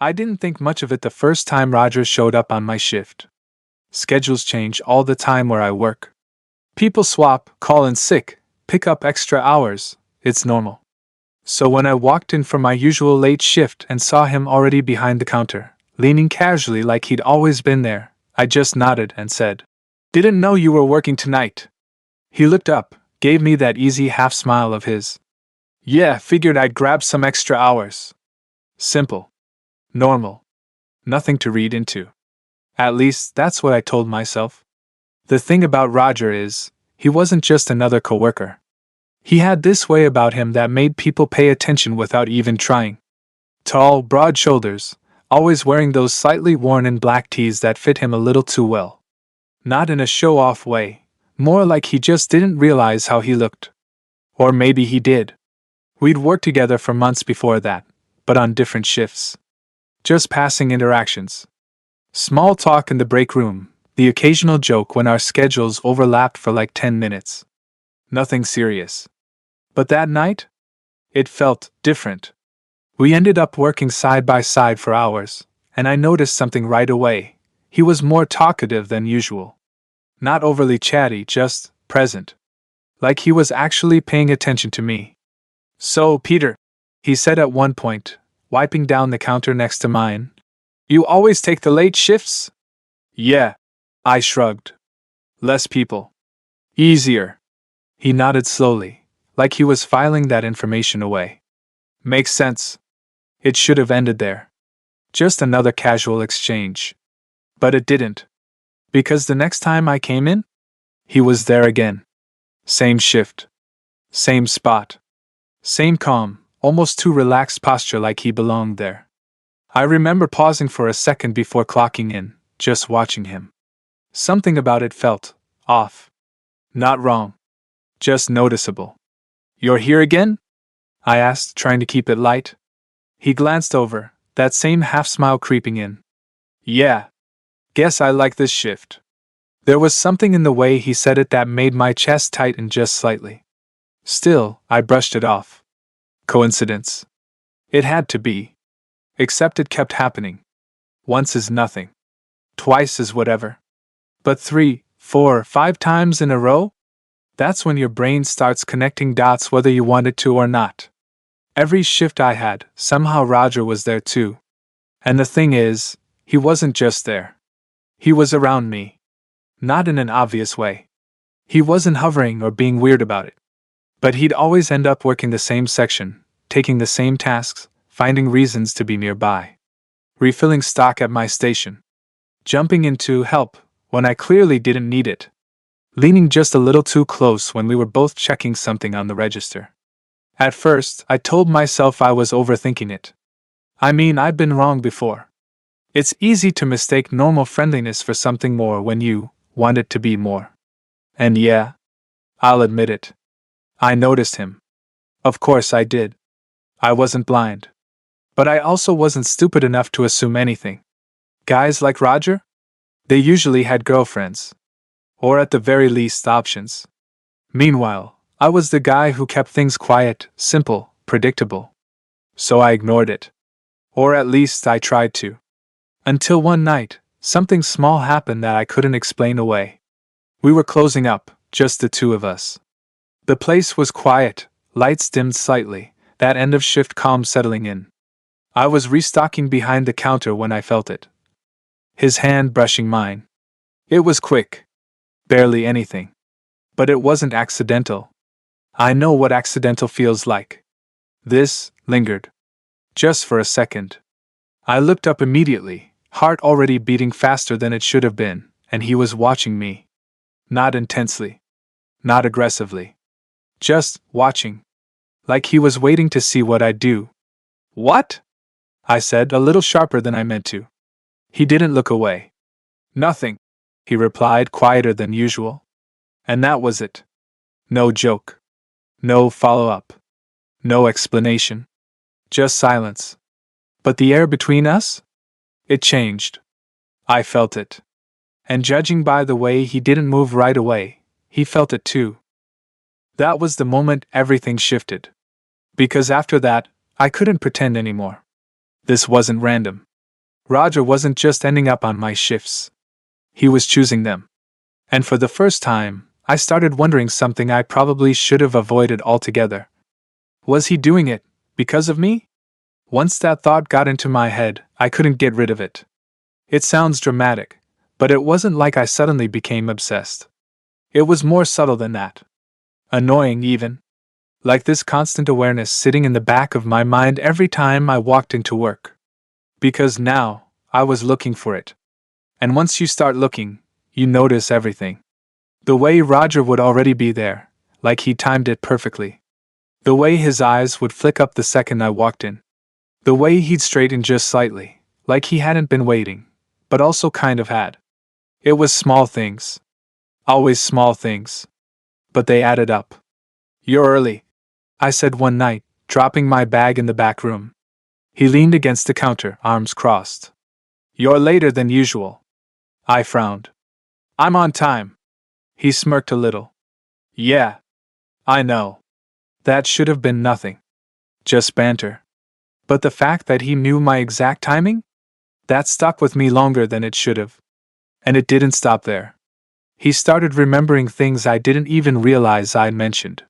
I didn't think much of it the first time Roger showed up on my shift. Schedules change all the time where I work. People swap, call in sick, pick up extra hours. It's normal. So when I walked in from my usual late shift and saw him already behind the counter, leaning casually like he'd always been there, I just nodded and said, "Didn't know you were working tonight." He looked up, gave me that easy half smile of his. "Yeah, figured I'd grab some extra hours." Simple. Normal. Nothing to read into. At least, that's what I told myself. The thing about Roger is, he wasn't just another coworker. He had this way about him that made people pay attention without even trying. Tall, broad shoulders, always wearing those slightly worn-in black tees that fit him a little too well. Not in a show-off way, more like he just didn't realize how he looked. Or maybe he did. We'd worked together for months before that, but on different shifts. Just passing interactions. Small talk in the break room, the occasional joke when our schedules overlapped for like 10 minutes. Nothing serious. But that night? It felt different. We ended up working side by side for hours, and I noticed something right away. He was more talkative than usual. Not overly chatty, just present. Like he was actually paying attention to me. "So, Peter," he said at one point, wiping down the counter next to mine, "you always take the late shifts?" "Yeah," I shrugged. "Less people. Easier." He nodded slowly, like he was filing that information away. "Makes sense." It should have ended there. Just another casual exchange. But it didn't. Because the next time I came in, he was there again. Same shift. Same spot. Same calm, almost too relaxed posture like he belonged there. I remember pausing for a second before clocking in, just watching him. Something about it felt off. Not wrong. Just noticeable. "You're here again?" I asked, trying to keep it light. He glanced over, that same half-smile creeping in. "Yeah. Guess I like this shift." There was something in the way he said it that made my chest tighten just slightly. Still, I brushed it off. Coincidence? It had to be. Except it kept happening. Once is nothing. Twice is whatever. But 3, 4, 5 times in a row? That's when your brain starts connecting dots whether you want it to or not. Every shift I had, somehow Roger was there too. And the thing is, he wasn't just there. He was around me. Not in an obvious way. He wasn't hovering or being weird about it. But he'd always end up working the same section, taking the same tasks, finding reasons to be nearby. Refilling stock at my station. Jumping in to help when I clearly didn't need it. Leaning just a little too close when we were both checking something on the register. At first, I told myself I was overthinking it. I mean, I'd been wrong before. It's easy to mistake normal friendliness for something more when you want it to be more. And yeah, I'll admit it. I noticed him. Of course I did. I wasn't blind. But I also wasn't stupid enough to assume anything. Guys like Roger? They usually had girlfriends. Or at the very least options. Meanwhile, I was the guy who kept things quiet, simple, predictable. So I ignored it. Or at least I tried to. Until one night, something small happened that I couldn't explain away. We were closing up, just the two of us. The place was quiet, lights dimmed slightly, that end of shift calm settling in. I was restocking behind the counter when I felt it. His hand brushing mine. It was quick. Barely anything. But it wasn't accidental. I know what accidental feels like. This lingered. Just for a second. I looked up immediately, heart already beating faster than it should have been, and he was watching me. Not intensely. Not aggressively. Just watching. Like he was waiting to see what I'd do. "What?" I said, a little sharper than I meant to. He didn't look away. "Nothing," he replied, quieter than usual. And that was it. No joke. No follow-up. No explanation. Just silence. But the air between us? It changed. I felt it. And judging by the way he didn't move right away, he felt it too. That was the moment everything shifted. Because after that, I couldn't pretend anymore. This wasn't random. Roger wasn't just ending up on my shifts. He was choosing them. And for the first time, I started wondering something I probably should have avoided altogether. Was he doing it because of me? Once that thought got into my head, I couldn't get rid of it. It sounds dramatic, but it wasn't like I suddenly became obsessed. It was more subtle than that. Annoying, even. Like this constant awareness sitting in the back of my mind every time I walked into work. Because now, I was looking for it. And once you start looking, you notice everything. The way Roger would already be there, like he timed it perfectly. The way his eyes would flick up the second I walked in. The way he'd straighten just slightly, like he hadn't been waiting, but also kind of had. It was small things. Always small things. But they added up. "You're early," I said one night, dropping my bag in the back room. He leaned against the counter, arms crossed. "You're later than usual." I frowned. "I'm on time." He smirked a little. "Yeah. I know. That should have been nothing. Just banter." But the fact that he knew my exact timing? That stuck with me longer than it should have. And it didn't stop there. He started remembering things I didn't even realize I'd mentioned.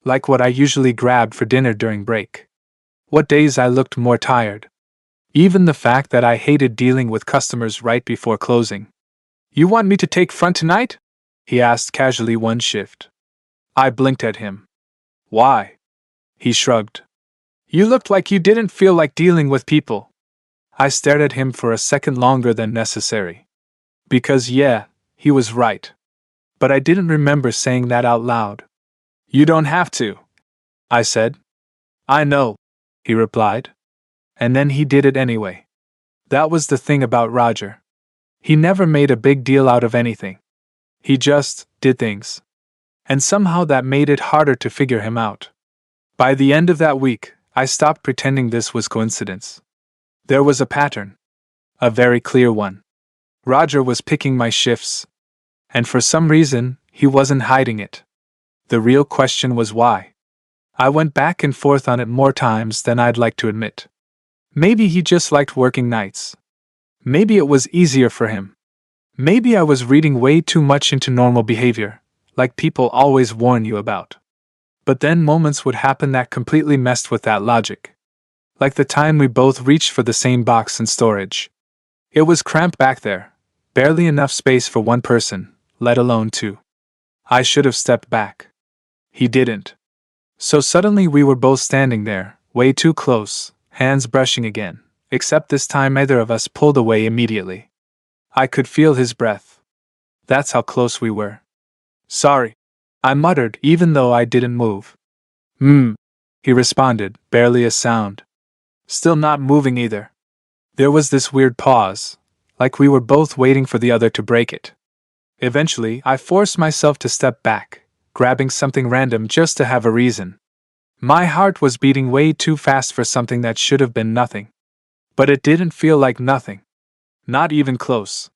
Like what I usually grabbed for dinner during break. What days I looked more tired. Even the fact that I hated dealing with customers right before closing. "You want me to take front tonight?" he asked casually one shift. I blinked at him. "Why?" He shrugged. "You looked like you didn't feel like dealing with people." I stared at him for a second longer than necessary. Because yeah, he was right. But I didn't remember saying that out loud. "You don't have to," I said. "I know," he replied. And then he did it anyway. That was the thing about Roger. He never made a big deal out of anything. He just did things. And somehow that made it harder to figure him out. By the end of that week, I stopped pretending this was coincidence. There was a pattern. A very clear one. Roger was picking my shifts. And for some reason, he wasn't hiding it. The real question was why. I went back and forth on it more times than I'd like to admit. Maybe he just liked working nights. Maybe it was easier for him. Maybe I was reading way too much into normal behavior, like people always warn you about. But then moments would happen that completely messed with that logic. Like the time we both reached for the same box in storage. It was cramped back there, barely enough space for one person, let alone two. I should have stepped back. He didn't. So suddenly we were both standing there, way too close, hands brushing again, except this time neither of us pulled away immediately. I could feel his breath. That's how close we were. "Sorry," I muttered even though I didn't move. He responded, barely a sound. Still not moving either. There was this weird pause, like we were both waiting for the other to break it. Eventually, I forced myself to step back, grabbing something random just to have a reason. My heart was beating way too fast for something that should have been nothing. But it didn't feel like nothing. Not even close.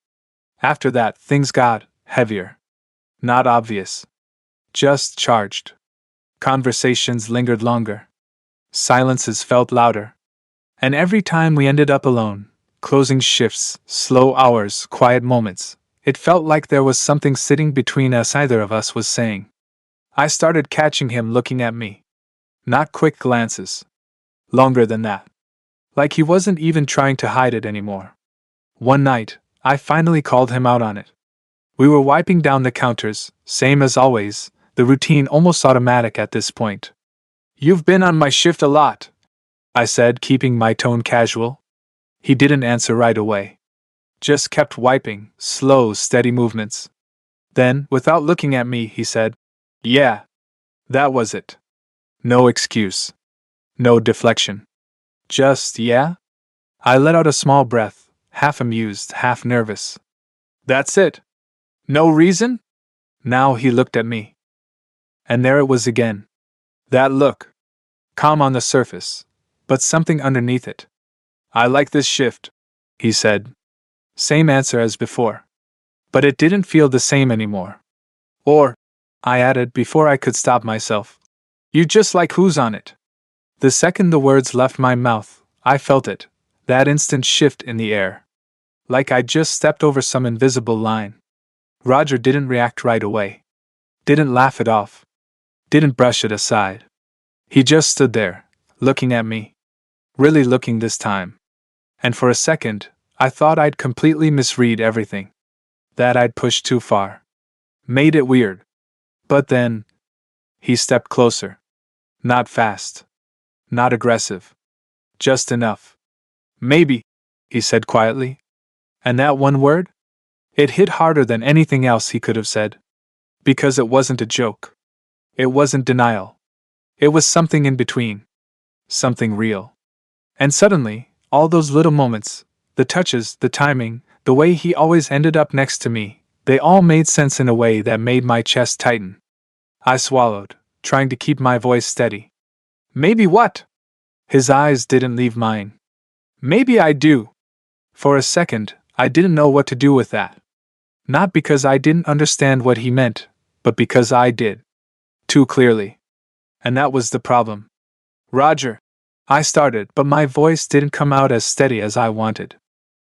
After that, things got heavier. Not obvious. Just charged. Conversations lingered longer. Silences felt louder. And every time we ended up alone, closing shifts, slow hours, quiet moments, it felt like there was something sitting between us either of us was saying. I started catching him looking at me. Not quick glances. Longer than that. Like he wasn't even trying to hide it anymore. One night, I finally called him out on it. We were wiping down the counters, same as always, the routine almost automatic at this point. "You've been on my shift a lot," I said, keeping my tone casual. He didn't answer right away. Just kept wiping, slow, steady movements. Then, without looking at me, he said, "Yeah. That was it." No excuse. No deflection. Just, yeah? I let out a small breath, half amused, half nervous. "That's it? No reason?" Now he looked at me. And there it was again. That look. Calm on the surface, but something underneath it. "I like this shift," he said. Same answer as before. But it didn't feel the same anymore. "Or," I added before I could stop myself, "you just like who's on it." The second the words left my mouth, I felt it. That instant shift in the air. Like I'd just stepped over some invisible line. Roger didn't react right away. Didn't laugh it off. Didn't brush it aside. He just stood there, looking at me. Really looking this time. And for a second, I thought I'd completely misread everything. That I'd pushed too far. Made it weird. But then, he stepped closer. Not fast. Not aggressive. Just enough. Maybe, he said quietly. And that one word? It hit harder than anything else he could have said. Because it wasn't a joke. It wasn't denial. It was something in between. Something real. And suddenly, all those little moments, the touches, the timing, the way he always ended up next to me, they all made sense in a way that made my chest tighten. I swallowed, trying to keep my voice steady. Maybe what? His eyes didn't leave mine. Maybe I do. For a second, I didn't know what to do with that. Not because I didn't understand what he meant, but because I did. Too clearly. And that was the problem. Roger. I started, but my voice didn't come out as steady as I wanted.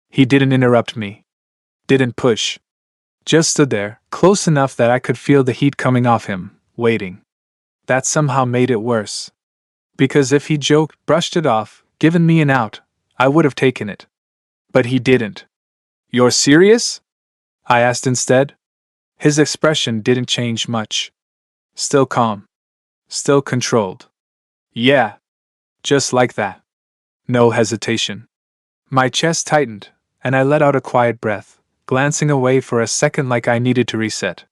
He didn't interrupt me. Didn't push. Just stood there, close enough that I could feel the heat coming off him, waiting. That somehow made it worse. Because if he joked, brushed it off, given me an out, I would have taken it. But he didn't. You're serious? I asked instead. His expression didn't change much. Still calm. Still controlled. Yeah. Just like that. No hesitation. My chest tightened, and I let out a quiet breath, glancing away for a second like I needed to reset.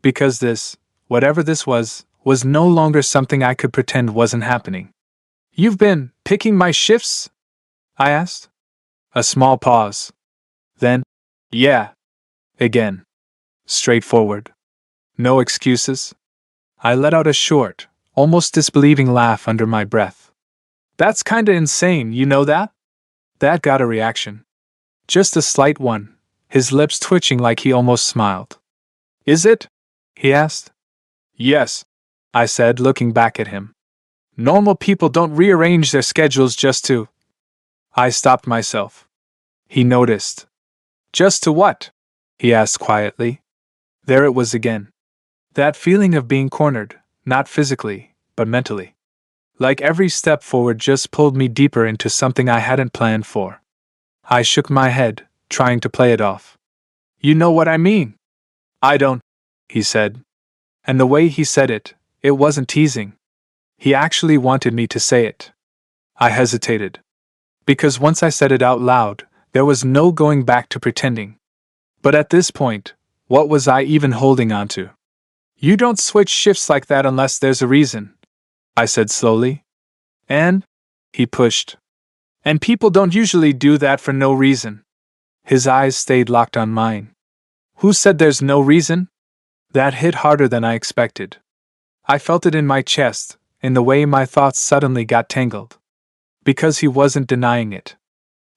Because this, whatever this was no longer something I could pretend wasn't happening. You've been picking my shifts? I asked. A small pause. Then, yeah. Again. Straightforward. No excuses. I let out a short, almost disbelieving laugh under my breath. That's kinda insane, you know that? That got a reaction. Just a slight one, his lips twitching like he almost smiled. Is it? He asked. Yes, I said, looking back at him. Normal people don't rearrange their schedules just to. I stopped myself. He noticed. Just to what? He asked quietly. There it was again. That feeling of being cornered, not physically, but mentally. Like every step forward just pulled me deeper into something I hadn't planned for. I shook my head, trying to play it off. You know what I mean? I don't, he said. And the way he said it, it wasn't teasing. He actually wanted me to say it. I hesitated. Because once I said it out loud, there was no going back to pretending. But at this point, what was I even holding on to? You don't switch shifts like that unless there's a reason, I said slowly. And? He pushed. And people don't usually do that for no reason. His eyes stayed locked on mine. Who said there's no reason? That hit harder than I expected. I felt it in my chest, in the way my thoughts suddenly got tangled. Because he wasn't denying it.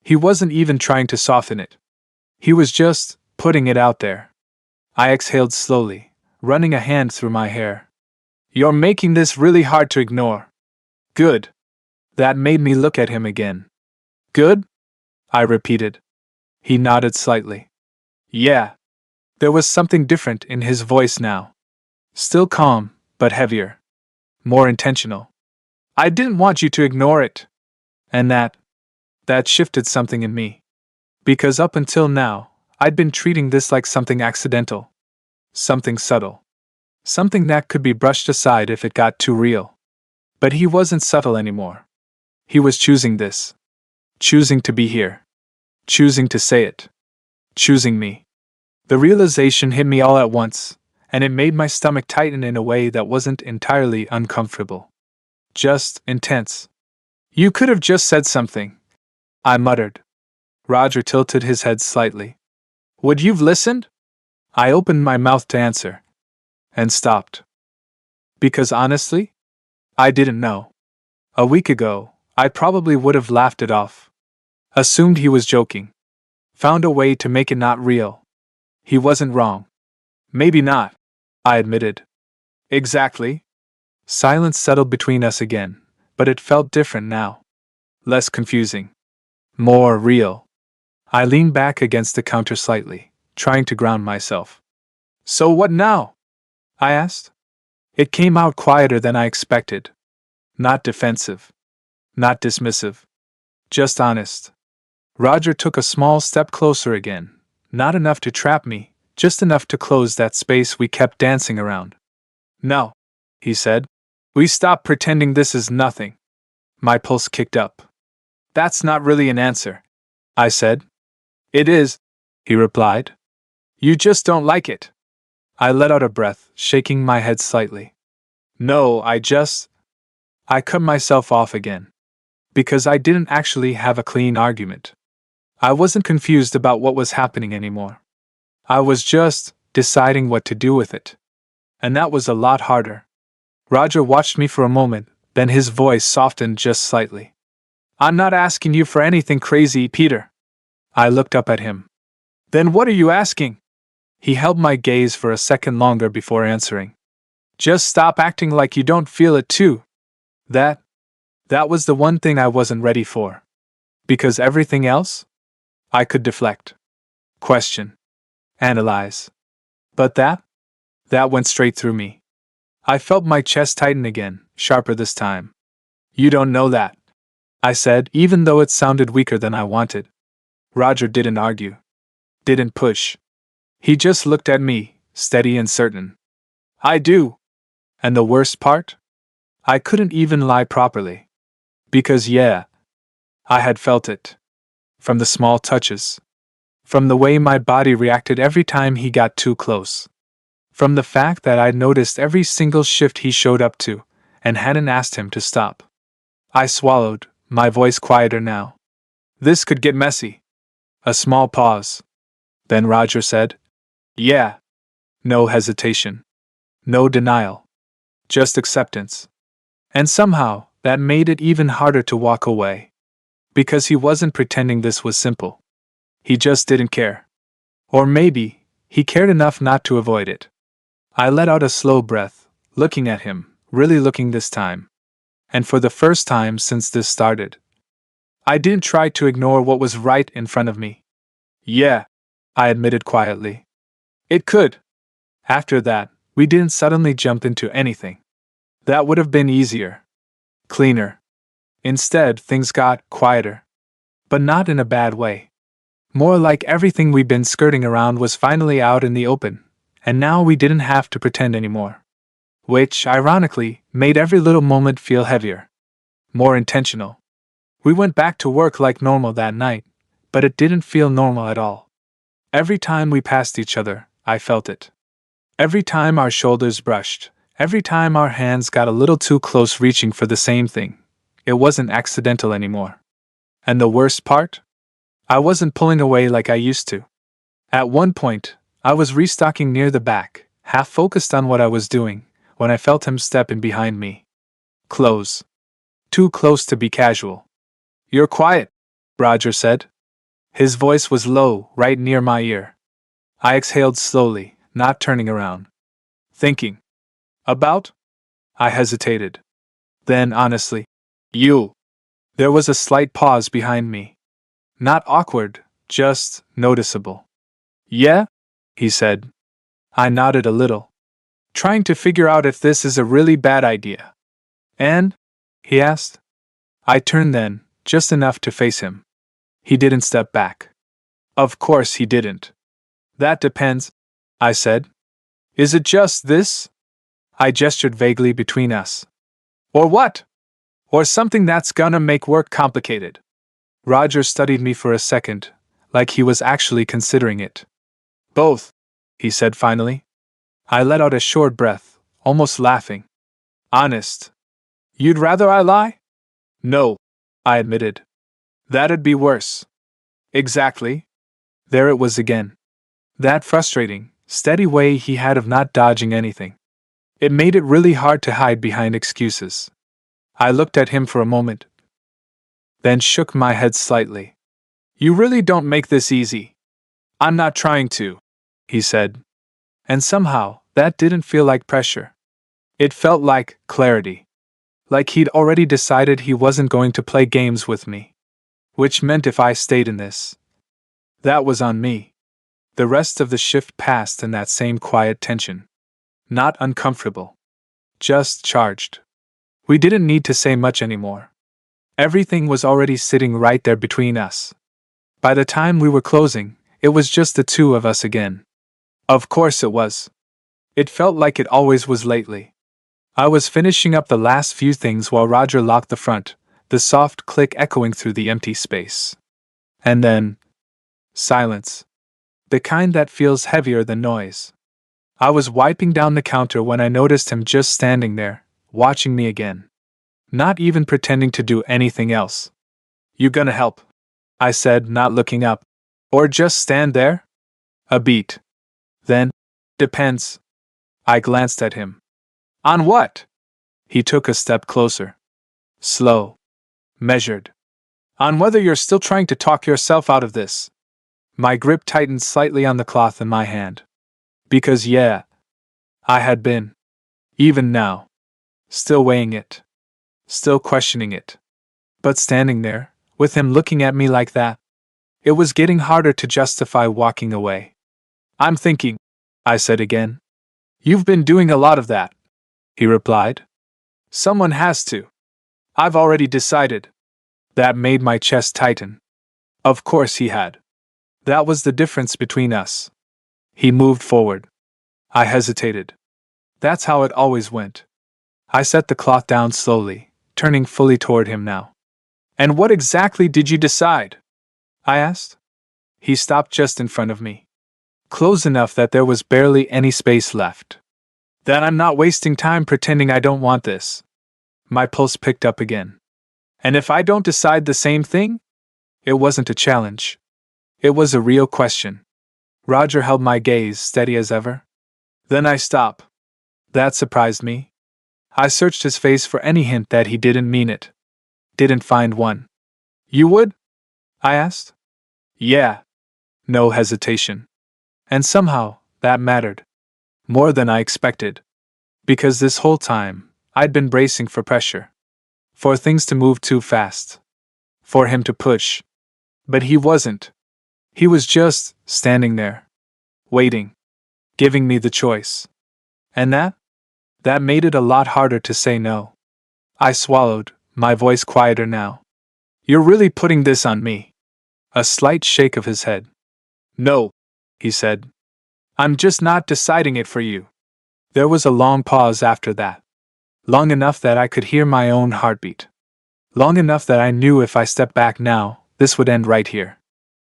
He wasn't even trying to soften it. He was just putting it out there. I exhaled slowly, running a hand through my hair. You're making this really hard to ignore. Good. That made me look at him again. Good? I repeated. He nodded slightly. Yeah. There was something different in his voice now. Still calm, but heavier. More intentional. I didn't want you to ignore it. And that shifted something in me. Because up until now, I'd been treating this like something accidental. Something subtle. Something that could be brushed aside if it got too real. But he wasn't subtle anymore. He was choosing this. Choosing to be here. Choosing to say it. Choosing me. The realization hit me all at once, and it made my stomach tighten in a way that wasn't entirely uncomfortable. Just intense. You could have just said something, I muttered. Roger tilted his head slightly. Would you've listened? I opened my mouth to answer. And stopped. Because honestly, I didn't know. A week ago, I probably would have laughed it off. Assumed he was joking. Found a way to make it not real. He wasn't wrong. Maybe not, I admitted. Exactly. Silence settled between us again, but it felt different now. Less confusing. More real. I leaned back against the counter slightly, trying to ground myself. So what now? I asked. It came out quieter than I expected. Not defensive. Not dismissive. Just honest. Roger took a small step closer again. Not enough to trap me, just enough to close that space we kept dancing around. No, he said. We stop pretending this is nothing. My pulse kicked up. That's not really an answer, I said. It is, he replied. You just don't like it. I let out a breath, shaking my head slightly. No, I cut myself off again. Because I didn't actually have a clean argument. I wasn't confused about what was happening anymore. I was just deciding what to do with it. And that was a lot harder. Roger watched me for a moment, then his voice softened just slightly. I'm not asking you for anything crazy, Peter. I looked up at him. Then what are you asking? He held my gaze for a second longer before answering. Just stop acting like you don't feel it too. That was the one thing I wasn't ready for. Because everything else? I could deflect. Question. Analyze. But that went straight through me. I felt my chest tighten again, sharper this time. You don't know that, I said, even though it sounded weaker than I wanted. Roger didn't argue. Didn't push. He just looked at me, steady and certain. I do. And the worst part? I couldn't even lie properly. Because I had felt it. From the small touches. From the way my body reacted every time he got too close. From the fact that I'd noticed every single shift he showed up to, and hadn't asked him to stop. I swallowed, my voice quieter now. This could get messy. A small pause. Then Roger said, yeah. No hesitation. No denial. Just acceptance. And somehow, that made it even harder to walk away. Because he wasn't pretending this was simple. He just didn't care. Or maybe, he cared enough not to avoid it. I let out a slow breath, looking at him, really looking this time. And for the first time since this started. I didn't try to ignore what was right in front of me. Yeah, I admitted quietly. It could. After that, we didn't suddenly jump into anything. That would have been easier. Cleaner. Instead, things got quieter. But not in a bad way. More like everything we'd been skirting around was finally out in the open, and now we didn't have to pretend anymore. Which, ironically, made every little moment feel heavier. More intentional. We went back to work like normal that night, but it didn't feel normal at all. Every time we passed each other, I felt it. Every time our shoulders brushed, every time our hands got a little too close reaching for the same thing, it wasn't accidental anymore. And the worst part? I wasn't pulling away like I used to. At one point, I was restocking near the back, half focused on what I was doing, when I felt him step in behind me. Close. Too close to be casual. You're quiet, Roger said. His voice was low, right near my ear. I exhaled slowly, not turning around. Thinking. About? I hesitated. Then, honestly, you. There was a slight pause behind me. Not awkward, just noticeable. Yeah? He said. I nodded a little. Trying to figure out if this is a really bad idea. And? He asked. I turned then, just enough to face him. He didn't step back. Of course he didn't. That depends, I said. Is it just this? I gestured vaguely between us. Or what? Or something that's gonna make work complicated. Roger studied me for a second, like he was actually considering it. Both, he said finally. I let out a short breath, almost laughing. Honest. You'd rather I lie? No, I admitted. That'd be worse. Exactly. There it was again. That frustrating, steady way he had of not dodging anything. It made it really hard to hide behind excuses. I looked at him for a moment, then shook my head slightly. You really don't make this easy. I'm not trying to, he said. And somehow, that didn't feel like pressure. It felt like clarity. Like he'd already decided he wasn't going to play games with me. which meant if I stayed in this, that was on me. The rest of the shift passed in that same quiet tension. Not uncomfortable. Just charged. We didn't need to say much anymore. Everything was already sitting right there between us. By the time we were closing, it was just the two of us again. Of course it was. It felt like it always was lately. I was finishing up the last few things while Roger locked the front, the soft click echoing through the empty space. And then, silence. The kind that feels heavier than noise. I was wiping down the counter when I noticed him just standing there, watching me again. Not even pretending to do anything else. "You gonna help?" I said, not looking up. "Or just stand there?" A beat. Then, "Depends." I glanced at him. "On what?" He took a step closer. Slow. Measured. "On whether you're still trying to talk yourself out of this." My grip tightened slightly on the cloth in my hand. Because yeah, I had been. Even now. Still weighing it. Still questioning it. But standing there, with him looking at me like that, it was getting harder to justify walking away. "I'm thinking," I said again. "You've been doing a lot of that," he replied. "Someone has to. I've already decided." That made my chest tighten. Of course he had. That was the difference between us. He moved forward. I hesitated. That's how it always went. I set the cloth down slowly, turning fully toward him now. "And what exactly did you decide?" I asked. He stopped just in front of me. Close enough that there was barely any space left. "That I'm not wasting time pretending I don't want this." My pulse picked up again. "And if I don't decide the same thing?" It wasn't a challenge. It was a real question. Roger held my gaze steady as ever. "Then I stop." That surprised me. I searched his face for any hint that he didn't mean it. Didn't find one. "You would?" I asked. "Yeah." No hesitation. And somehow, that mattered. More than I expected. Because this whole time, I'd been bracing for pressure. For things to move too fast. For him to push. But he wasn't. He was just standing there. Waiting. Giving me the choice. And that made it a lot harder to say no. I swallowed, my voice quieter now. "You're really putting this on me." A slight shake of his head. "No," he said. "I'm just not deciding it for you." There was a long pause after that. Long enough that I could hear my own heartbeat. Long enough that I knew if I stepped back now, this would end right here.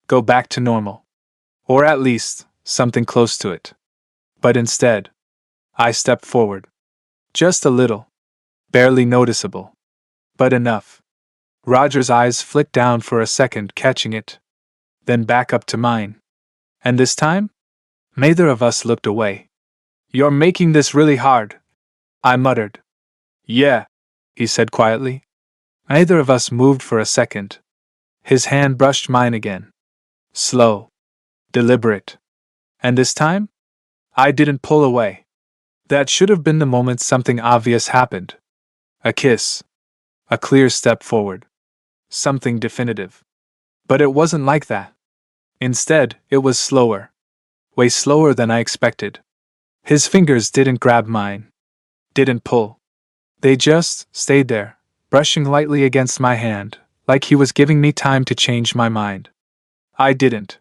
Go back to normal. Or at least, something close to it. But instead, I stepped forward. Just a little. Barely noticeable. But enough. Roger's eyes flicked down for a second, catching it. Then back up to mine. And this time? Neither of us looked away. "You're making this really hard," I muttered. "Yeah," he said quietly. Neither of us moved for a second. His hand brushed mine again. Slow. Deliberate. And this time? I didn't pull away. That should have been the moment something obvious happened. A kiss. A clear step forward. Something definitive. But it wasn't like that. Instead, it was slower. Way slower than I expected. His fingers didn't grab mine. Didn't pull. They just stayed there, brushing lightly against my hand, like he was giving me time to change my mind. I didn't.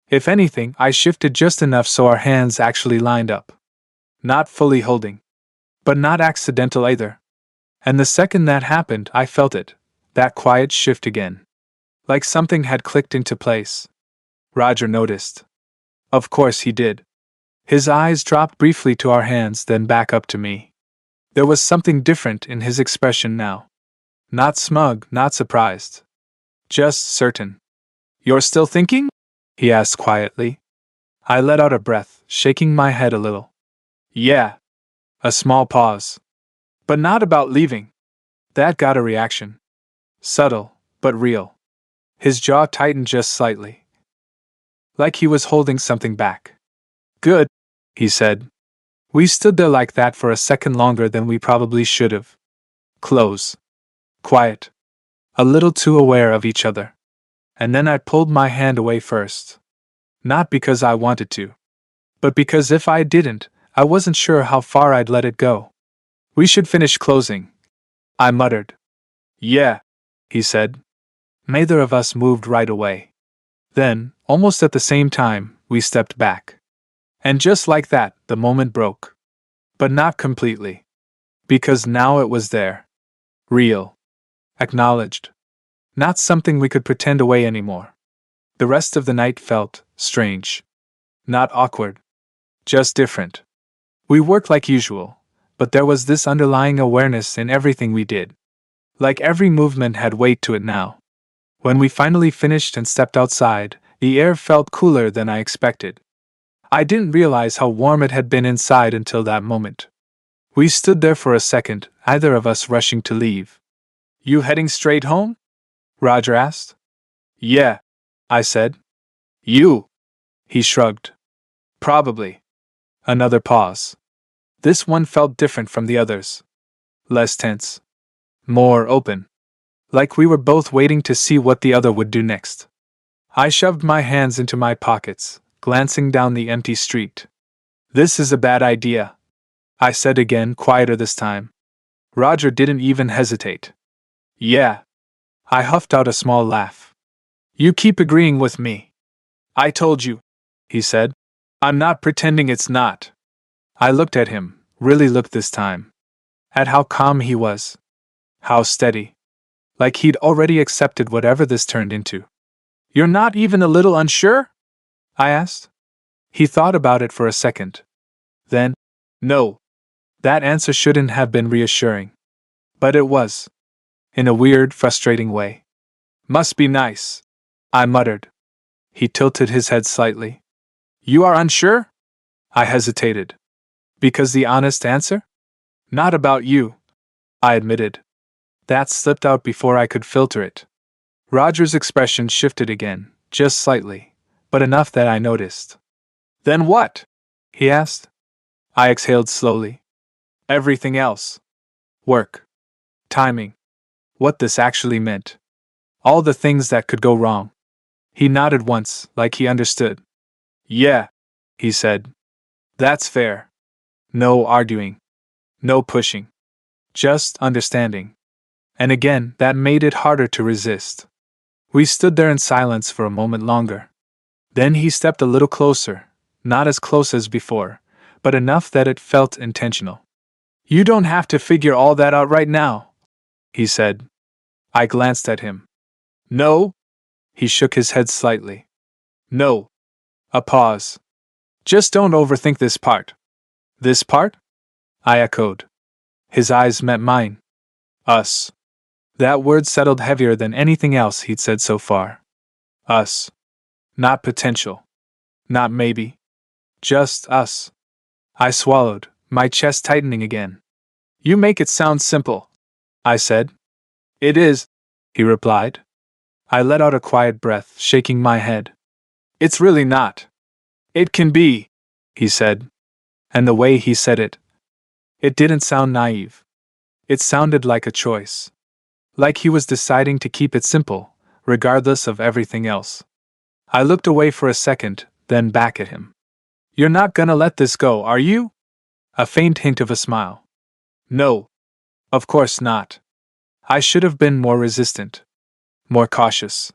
If anything, I shifted just enough so our hands actually lined up. Not fully holding. But not accidental either. And the second that happened, I felt it, that quiet shift again. Like something had clicked into place. Roger noticed. Of course he did. His eyes dropped briefly to our hands, then back up to me. There was something different in his expression now. Not smug, not surprised. Just certain. "You're still thinking?" he asked quietly. I let out a breath, shaking my head a little. "Yeah." A small pause. "But not about leaving." That got a reaction. Subtle, but real. His jaw tightened just slightly. Like he was holding something back. "Good," he said. We stood there like that for a second longer than we probably should have. Close. Quiet. A little too aware of each other. And then I pulled my hand away first. Not because I wanted to, but because if I didn't, I wasn't sure how far I'd let it go. We should finish closing, I muttered. Yeah, he said. Neither of us moved right away. Then, almost at the same time, we stepped back. And just like that, the moment broke. But not completely. Because now it was there. Real. Acknowledged. Not something we could pretend away anymore. The rest of the night felt strange. Not awkward. Just different. We worked like usual, but there was this underlying awareness in everything we did. Like every movement had weight to it now. When we finally finished and stepped outside, the air felt cooler than I expected. I didn't realize how warm it had been inside until that moment. We stood there for a second, either of us rushing to leave. You heading straight home? Roger asked. Yeah, I said. You? He shrugged. Probably. Another pause. This one felt different from the others. Less tense. More open. Like we were both waiting to see what the other would do next. I shoved my hands into my pockets, glancing down the empty street. This is a bad idea, I said again, quieter this time. Roger didn't even hesitate. Yeah. I huffed out a small laugh. You keep agreeing with me. I told you, he said. I'm not pretending it's not. I looked at him, really looked this time. At how calm he was. How steady. Like he'd already accepted whatever this turned into. You're not even a little unsure? I asked. He thought about it for a second. Then, no. That answer shouldn't have been reassuring. But it was. In a weird, frustrating way. Must be nice, I muttered. He tilted his head slightly. You are unsure? I hesitated. Because the honest answer? Not about you, I admitted. That slipped out before I could filter it. Roger's expression shifted again, just slightly, but enough that I noticed. Then what? He asked. I exhaled slowly. Everything else. Work. Timing. What this actually meant. All the things that could go wrong. He nodded once, like he understood. Yeah, he said. That's fair. No arguing. No pushing. Just understanding. And again, that made it harder to resist. We stood there in silence for a moment longer. Then he stepped a little closer, not as close as before, but enough that it felt intentional. You don't have to figure all that out right now, he said. I glanced at him. No? He shook his head slightly. No. A pause. Just don't overthink this part. This part? I echoed. His eyes met mine. Us. That word settled heavier than anything else he'd said so far. Us. Not potential. Not maybe. Just us. I swallowed, my chest tightening again. You make it sound simple, I said. It is, he replied. I let out a quiet breath, shaking my head. It's really not. It can be, he said. And the way he said it didn't sound naive. It sounded like a choice. Like he was deciding to keep it simple, regardless of everything else. I looked away for a second, then back at him. You're not gonna let this go, are you? A faint hint of a smile. No. Of course not. I should have been more resistant. More cautious.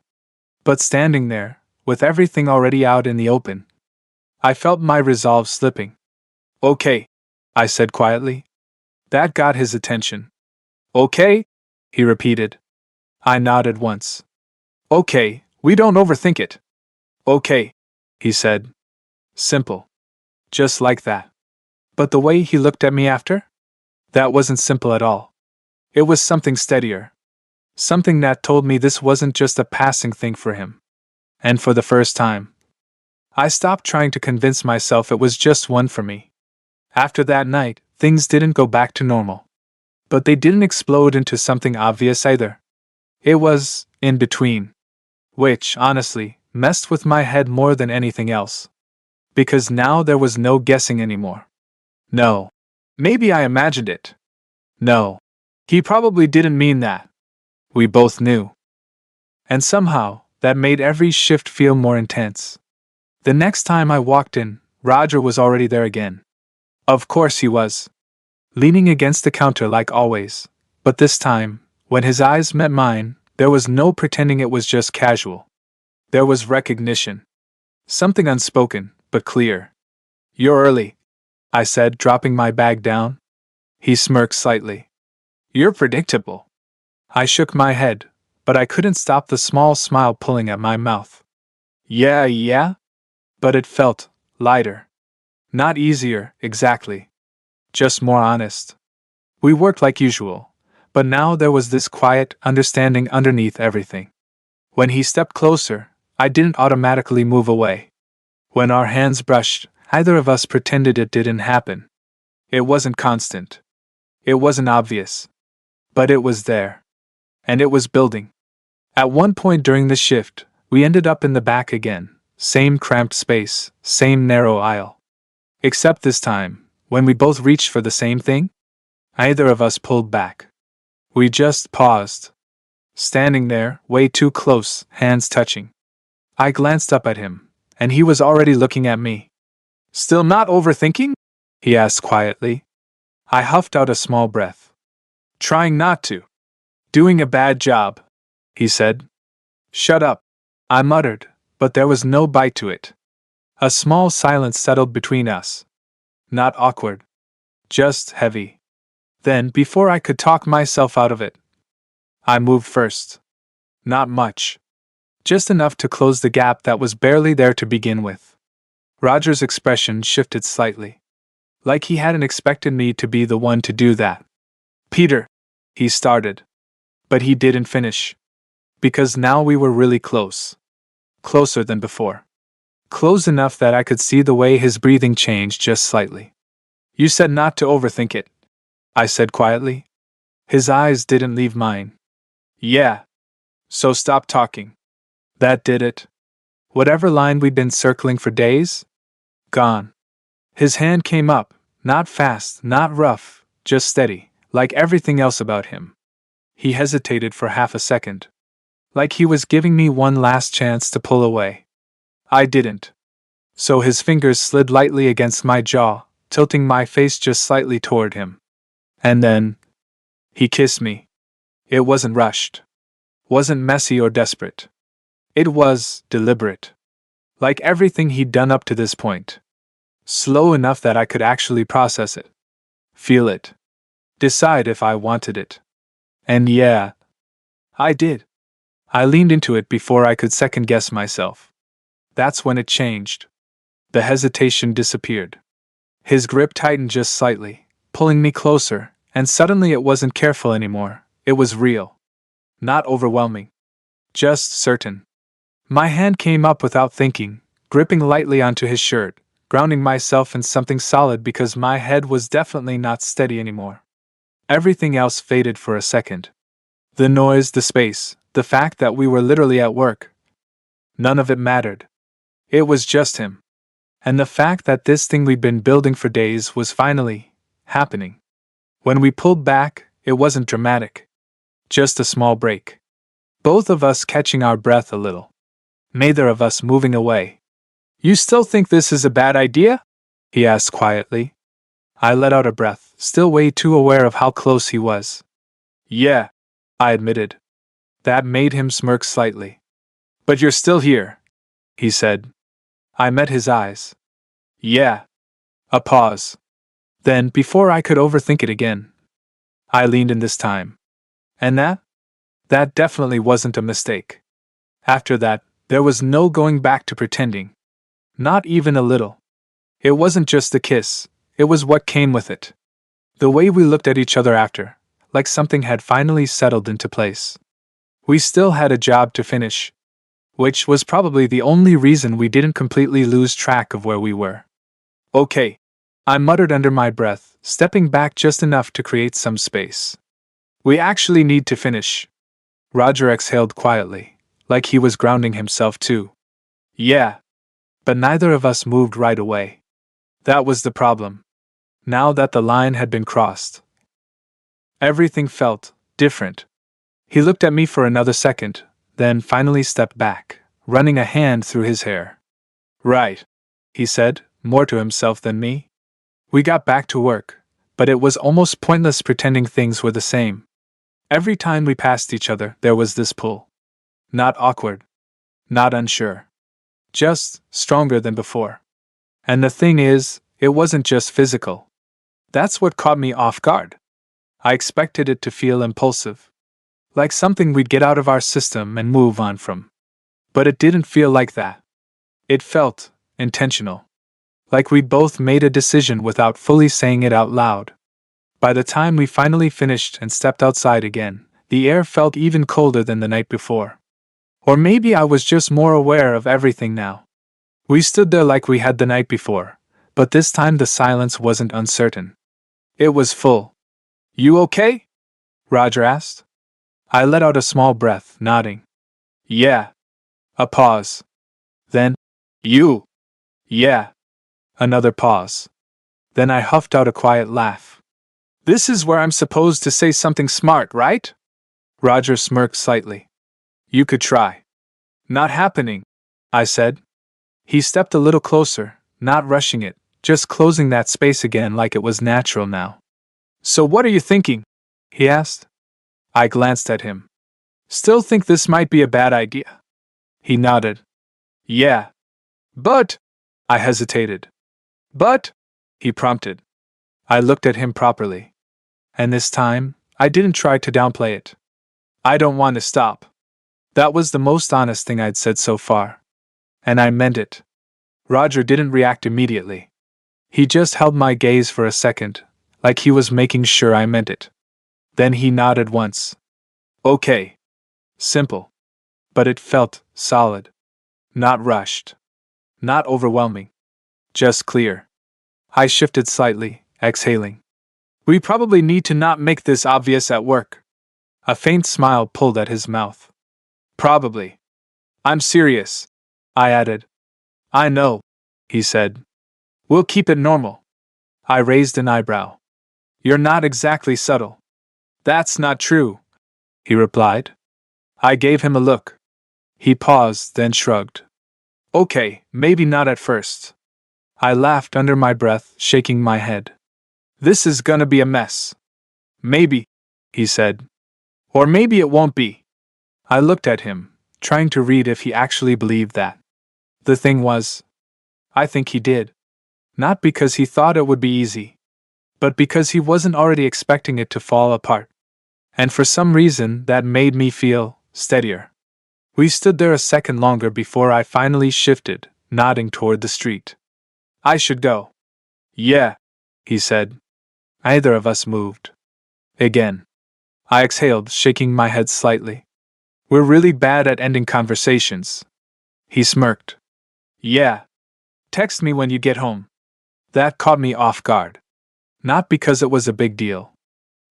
But standing there, with everything already out in the open, I felt my resolve slipping. Okay, I said quietly. That got his attention. Okay? He repeated. I nodded once. Okay, we don't overthink it. Okay, he said. Simple. Just like that. But the way he looked at me after? That wasn't simple at all. It was something steadier. Something that told me this wasn't just a passing thing for him. And for the first time, I stopped trying to convince myself it was just one for me. After that night, things didn't go back to normal. But they didn't explode into something obvious either. It was in between. Which, honestly, messed with my head more than anything else. Because now there was no guessing anymore. No. Maybe I imagined it. No. He probably didn't mean that. We both knew. And somehow, that made every shift feel more intense. The next time I walked in, Roger was already there again. Of course he was. Leaning against the counter like always, but this time, when his eyes met mine, there was no pretending it was just casual. There was recognition. Something unspoken, but clear. "You're early," I said, dropping my bag down. He smirked slightly. "You're predictable." I shook my head, but I couldn't stop the small smile pulling at my mouth. Yeah, but it felt lighter. Not easier, exactly. Just more honest. We worked like usual, but now there was this quiet understanding underneath everything. When he stepped closer, I didn't automatically move away. When our hands brushed, either of us pretended it didn't happen. It wasn't constant. It wasn't obvious. But it was there. And it was building. At one point during the shift, we ended up in the back again. Same cramped space, same narrow aisle. Except this time, when we both reached for the same thing, neither of us pulled back. We just paused. Standing there, way too close, hands touching. I glanced up at him, and he was already looking at me. "Still not overthinking?" he asked quietly. I huffed out a small breath. "Trying not to. Doing a bad job," he said. "Shut up," I muttered, but there was no bite to it. A small silence settled between us. Not awkward. Just heavy. Then, before I could talk myself out of it, I moved first. Not much. Just enough to close the gap that was barely there to begin with. Roger's expression shifted slightly. Like he hadn't expected me to be the one to do that. "Peter," he started. But he didn't finish. Because now we were really close. Closer than before. Close enough that I could see the way his breathing changed just slightly. "You said not to overthink it," I said quietly. His eyes didn't leave mine. "Yeah. So stop talking." That did it. Whatever line we'd been circling for days? Gone. His hand came up, not fast, not rough, just steady, like everything else about him. He hesitated for half a second. Like he was giving me one last chance to pull away. I didn't. So his fingers slid lightly against my jaw, tilting my face just slightly toward him. And then, he kissed me. It wasn't rushed. Wasn't messy or desperate. It was deliberate. Like everything he'd done up to this point. Slow enough that I could actually process it. Feel it. Decide if I wanted it. And yeah, I did. I leaned into it before I could second-guess myself. That's when it changed. The hesitation disappeared. His grip tightened just slightly, pulling me closer, and suddenly it wasn't careful anymore. It was real. Not overwhelming. Just certain. My hand came up without thinking, gripping lightly onto his shirt, grounding myself in something solid because my head was definitely not steady anymore. Everything else faded for a second. The noise, the space, the fact that we were literally at work. None of it mattered. It was just him. And the fact that this thing we'd been building for days was finally happening. When we pulled back, it wasn't dramatic. Just a small break. Both of us catching our breath a little. Neither of us moving away. "You still think this is a bad idea?" he asked quietly. I let out a breath, still way too aware of how close he was. "Yeah," I admitted. That made him smirk slightly. "But you're still here," he said. I met his eyes. "Yeah." A pause. Then, before I could overthink it again, I leaned in this time. And that definitely wasn't a mistake. After that, there was no going back to pretending. Not even a little. It wasn't just the kiss, it was what came with it. The way we looked at each other after, like something had finally settled into place. We still had a job to finish. Which was probably the only reason we didn't completely lose track of where we were. "Okay," I muttered under my breath, stepping back just enough to create some space. "We actually need to finish." Roger exhaled quietly, like he was grounding himself too. "Yeah." But neither of us moved right away. That was the problem. Now that the line had been crossed, everything felt different. He looked at me for another second, then finally stepped back, running a hand through his hair. Right, he said, more to himself than me. We got back to work, but it was almost pointless pretending things were the same. Every time we passed each other, there was this pull. Not awkward. Not unsure. Just stronger than before. And the thing is, it wasn't just physical. That's what caught me off guard. I expected it to feel impulsive. Like something we'd get out of our system and move on from. But it didn't feel like that. It felt intentional. Like we'd both made a decision without fully saying it out loud. By the time we finally finished and stepped outside again, the air felt even colder than the night before. Or maybe I was just more aware of everything now. We stood there like we had the night before, but this time the silence wasn't uncertain. It was full. You okay? Roger asked. I let out a small breath, nodding. Yeah. A pause. Then, you. Yeah. Another pause. Then I huffed out a quiet laugh. This is where I'm supposed to say something smart, right? Roger smirked slightly. You could try. Not happening, I said. He stepped a little closer, not rushing it, just closing that space again like it was natural now. So what are you thinking? He asked. I glanced at him. Still think this might be a bad idea? He nodded. Yeah. But, I hesitated. But, he prompted. I looked at him properly. And this time, I didn't try to downplay it. I don't want to stop. That was the most honest thing I'd said so far. And I meant it. Roger didn't react immediately. He just held my gaze for a second, like he was making sure I meant it. Then he nodded once. Okay. Simple. But it felt solid. Not rushed. Not overwhelming. Just clear. I shifted slightly, exhaling. We probably need to not make this obvious at work. A faint smile pulled at his mouth. Probably. I'm serious, I added. I know, he said. We'll keep it normal. I raised an eyebrow. You're not exactly subtle. That's not true, he replied. I gave him a look. He paused, then shrugged. Okay, maybe not at first. I laughed under my breath, shaking my head. This is gonna be a mess. Maybe, he said. Or maybe it won't be. I looked at him, trying to read if he actually believed that. The thing was, I think he did. Not because he thought it would be easy, but because he wasn't already expecting it to fall apart. And for some reason, that made me feel steadier. We stood there a second longer before I finally shifted, nodding toward the street. I should go. Yeah, he said. Neither of us moved. Again. I exhaled, shaking my head slightly. We're really bad at ending conversations. He smirked. Yeah. Text me when you get home. That caught me off guard. Not because it was a big deal,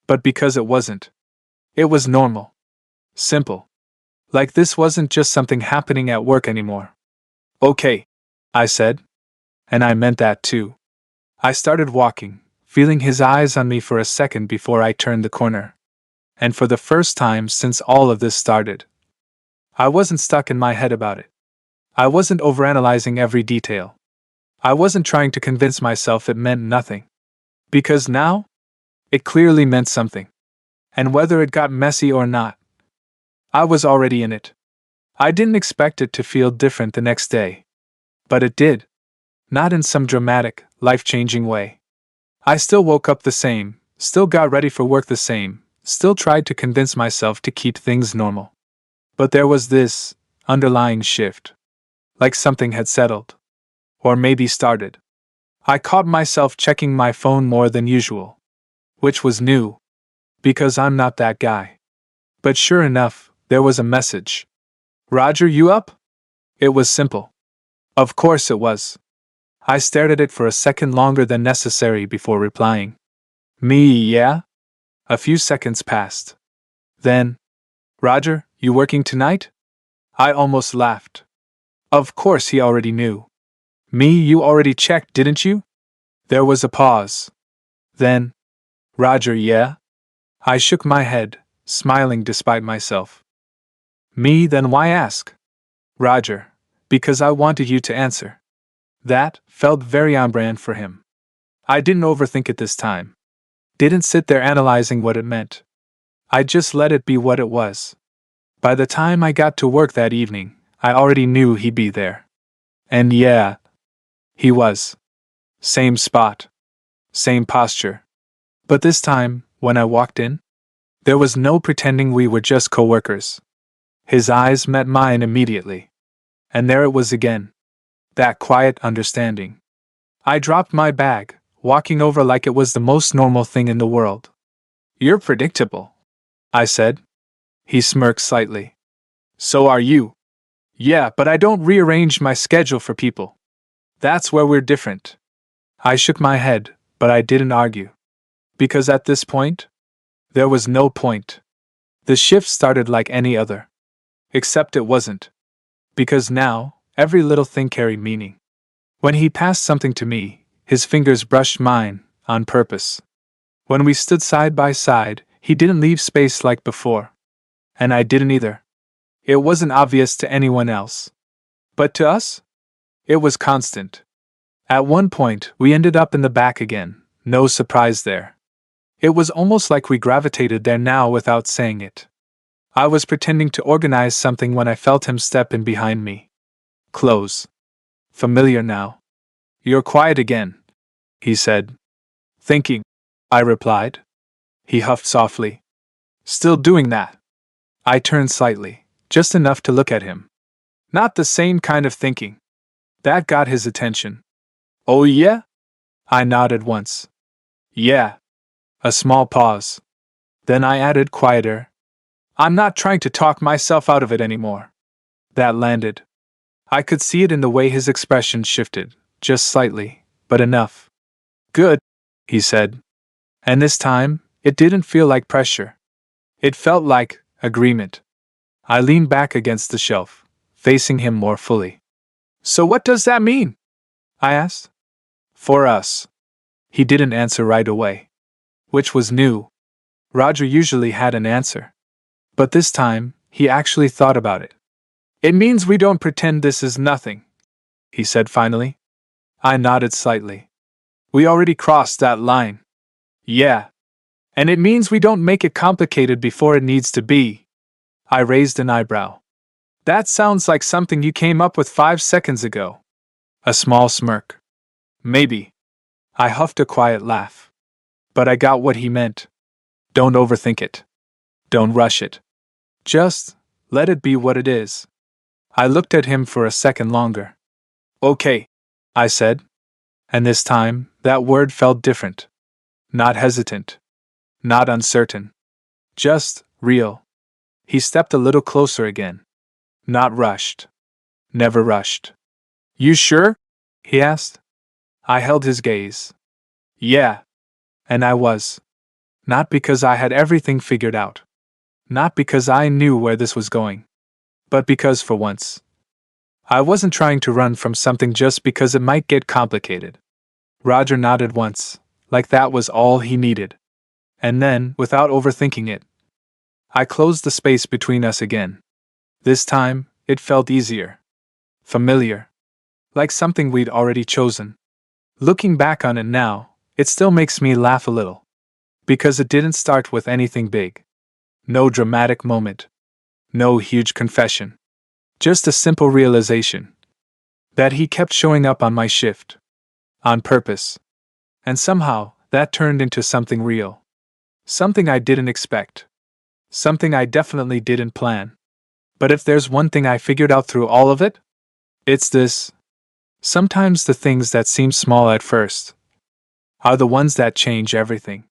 but because it wasn't. It was normal. Simple. Like this wasn't just something happening at work anymore. Okay, I said. And I meant that too. I started walking, feeling his eyes on me for a second before I turned the corner. And for the first time since all of this started, I wasn't stuck in my head about it. I wasn't overanalyzing every detail. I wasn't trying to convince myself it meant nothing. Because now, it clearly meant something. And whether it got messy or not, I was already in it. I didn't expect it to feel different the next day. But it did. Not in some dramatic, life-changing way. I still woke up the same, still got ready for work the same, still tried to convince myself to keep things normal. But there was this underlying shift. Like something had settled. Or maybe started. I caught myself checking my phone more than usual. Which was new. Because I'm not that guy. But sure enough, there was a message. Roger, you up? It was simple. Of course it was. I stared at it for a second longer than necessary before replying. Me, yeah? A few seconds passed. Then, Roger, you working tonight? I almost laughed. Of course he already knew. Me, you already checked, didn't you? There was a pause. Then, Roger, yeah? I shook my head, smiling despite myself. Me, then why ask? Roger, because I wanted you to answer. That felt very on brand for him. I didn't overthink it this time. Didn't sit there analyzing what it meant. I just let it be what it was. By the time I got to work that evening, I already knew he'd be there. And yeah, he was. Same spot. Same posture. But this time, when I walked in, there was no pretending we were just coworkers. His eyes met mine immediately. And there it was again. That quiet understanding. I dropped my bag, walking over like it was the most normal thing in the world. You're predictable, I said. He smirked slightly. So are you. Yeah, but I don't rearrange my schedule for people. That's where we're different. I shook my head, but I didn't argue. Because at this point, there was no point. The shift started like any other. Except it wasn't. Because now, every little thing carried meaning. When he passed something to me, his fingers brushed mine, on purpose. When we stood side by side, he didn't leave space like before. And I didn't either. It wasn't obvious to anyone else. But to us? It was constant. At one point, we ended up in the back again, no surprise there. It was almost like we gravitated there now without saying it. I was pretending to organize something when I felt him step in behind me. Close. Familiar now. You're quiet again, he said. Thinking, I replied. He huffed softly. Still doing that. I turned slightly, just enough to look at him. Not the same kind of thinking. That got his attention. Oh yeah? I nodded once. Yeah. A small pause. Then I added quieter. I'm not trying to talk myself out of it anymore. That landed. I could see it in the way his expression shifted, just slightly, but enough. Good, he said. And this time, it didn't feel like pressure. It felt like agreement. I leaned back against the shelf, facing him more fully. So what does that mean? I asked. For us. He didn't answer right away. Which was new. Roger usually had an answer. But this time, he actually thought about it. It means we don't pretend this is nothing, he said finally. I nodded slightly. We already crossed that line. Yeah. And it means we don't make it complicated before it needs to be. I raised an eyebrow. That sounds like something you came up with 5 seconds ago. A small smirk. Maybe. I huffed a quiet laugh. But I got what he meant. Don't overthink it. Don't rush it. Just let it be what it is. I looked at him for a second longer. Okay, I said. And this time, that word felt different. Not hesitant. Not uncertain. Just real. He stepped a little closer again. Not rushed. Never rushed. You sure? He asked. I held his gaze. Yeah. And I was. Not because I had everything figured out. Not because I knew where this was going. But because for once, I wasn't trying to run from something just because it might get complicated. Roger nodded once, like that was all he needed. And then, without overthinking it, I closed the space between us again. This time, it felt easier. Familiar. Like something we'd already chosen. Looking back on it now, it still makes me laugh a little. Because it didn't start with anything big. No dramatic moment. No huge confession. Just a simple realization. That he kept showing up on my shift. On purpose. And somehow, that turned into something real. Something I didn't expect. Something I definitely didn't plan. But if there's one thing I figured out through all of it, it's this. Sometimes the things that seem small at first are the ones that change everything.